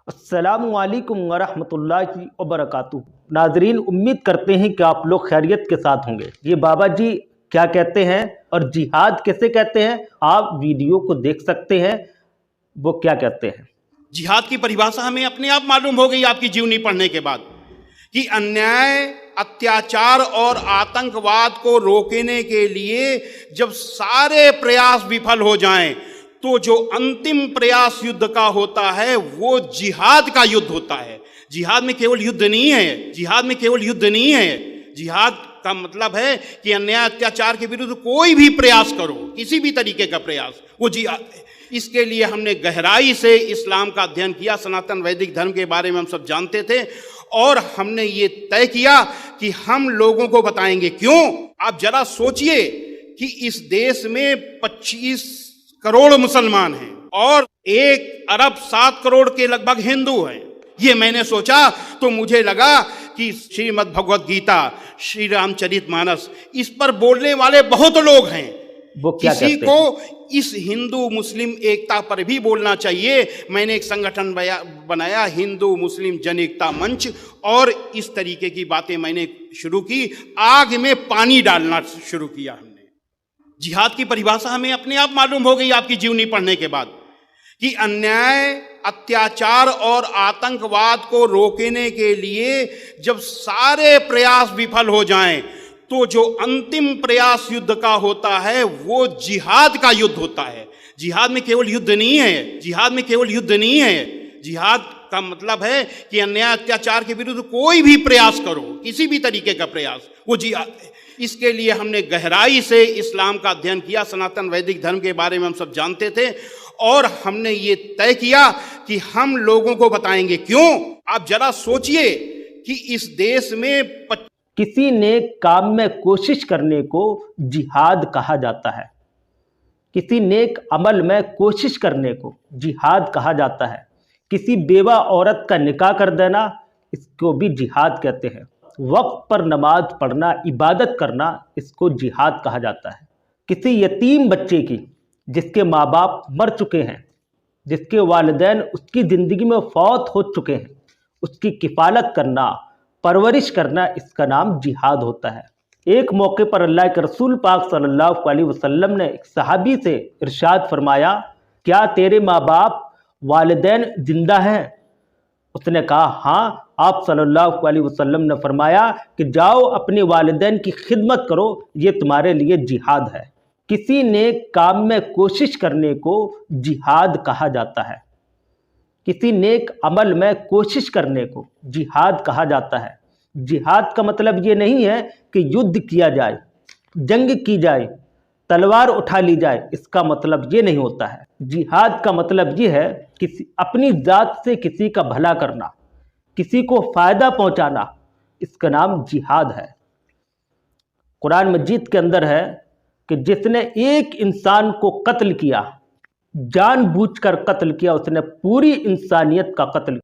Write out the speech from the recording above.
अस्सलामुअलैकुम वरहमतुल्लाहि वबरकातुहू। नाजरीन, उम्मीद करते हैं कि आप लोग खैरियत के साथ होंगे। ये बाबा जी क्या कहते हैं और जिहाद कैसे कहते हैं, आप वीडियो को देख सकते हैं। वो क्या कहते हैं। जिहाद की परिभाषा हमें अपने आप मालूम हो गई आपकी जीवनी पढ़ने के बाद कि अन्याय, अत्याचार और आतंकवाद को रोकने के लिए जब सारे प्रयास विफल हो जाएं तो जो अंतिम प्रयास युद्ध का होता है वो जिहाद का युद्ध होता है। जिहाद में केवल युद्ध नहीं है, जिहाद में केवल युद्ध नहीं है। जिहाद का मतलब है कि अन्याय अत्याचार के विरुद्ध कोई भी प्रयास करो, किसी भी तरीके का प्रयास, वो जिहाद है। इसके लिए हमने गहराई से इस्लाम का अध्ययन किया, सनातन वैदिक धर्म के बारे में हम सब जानते थे और हमने ये तय किया कि हम लोगों को बताएंगे। क्यों? आप जरा सोचिए कि इस देश में 25 करोड़ मुसलमान हैं और 1 अरब 7 करोड़ के लगभग हिंदू हैं। ये मैंने सोचा तो मुझे लगा कि श्रीमद् भगवत गीता, श्री रामचरितमानस, इस पर बोलने वाले बहुत लोग हैं। वो क्या किसी को इस हिंदू मुस्लिम एकता पर भी बोलना चाहिए। मैंने एक संगठन बनाया, हिंदू मुस्लिम जन एकता मंच, और इस तरीके की बातें मैंने शुरू की। आग में पानी डालना शुरू किया हमने। जिहाद की परिभाषा हमें अपने आप मालूम हो गई आपकी जीवनी पढ़ने के बाद कि अन्याय, अत्याचार और आतंकवाद को रोकने के लिए जब सारे प्रयास विफल हो जाएं तो जो अंतिम प्रयास युद्ध का होता है वो जिहाद का युद्ध होता है। जिहाद में केवल युद्ध नहीं है, जिहाद में केवल युद्ध नहीं है। जिहाद का मतलब है कि अन्याय अत्याचार के विरुद्ध कोई भी प्रयास करो, किसी भी तरीके का प्रयास, वो जिहाद है। इसके लिए हमने गहराई से इस्लाम का अध्ययन किया, सनातन वैदिक धर्म के बारे में हम सब जानते थे और हमने ये तय किया कि हम लोगों को बताएंगे। क्यों? आप जरा सोचिए कि इस देश में किसी नेक काम में कोशिश करने को जिहाद कहा जाता है। किसी नेक अमल में कोशिश करने को जिहाद कहा जाता है। किसी बेवा औरत का निकाह कर देना, इसको भी जिहाद कहते हैं। वक्त पर नमाज पढ़ना, इबादत करना, इसको जिहाद कहा जाता है। किसी यतीम बच्चे की, जिसके माँ बाप मर चुके हैं, जिसके वालिदैन उसकी ज़िंदगी में फौत हो चुके हैं, उसकी किफ़ालत करना, परवरिश करना, इसका नाम जिहाद होता है। एक मौके पर अल्लाह के रसूल पाक सल्लल्लाहु अलैहि वसल्लम ने एक सहाबी से इरशाद फरमाया, क्या तेरे माँ बाप वालिदैन जिंदा हैं? उसने कहा हाँ। आप सल्लल्लाहु अलैहि वसल्लम ने फरमाया कि जाओ अपने वालिदैन की खिदमत करो, ये तुम्हारे लिए जिहाद है। किसी नेक काम में कोशिश करने को जिहाद कहा जाता है। किसी नेक अमल में कोशिश करने को जिहाद कहा जाता है। जिहाद का मतलब ये नहीं है कि युद्ध किया जाए, जंग की जाए, तलवार उठा ली जाए, इसका मतलब ये नहीं होता है। जिहाद का मतलब ये है कि अपनी जात से किसी का भला करना, किसी को फायदा पहुंचाना, इसका नाम जिहाद है। कुरान मजीद के अंदर है कि जिसने एक इंसान को कत्ल किया, जानबूझकर कत्ल किया, उसने पूरी इंसानियत का कत्ल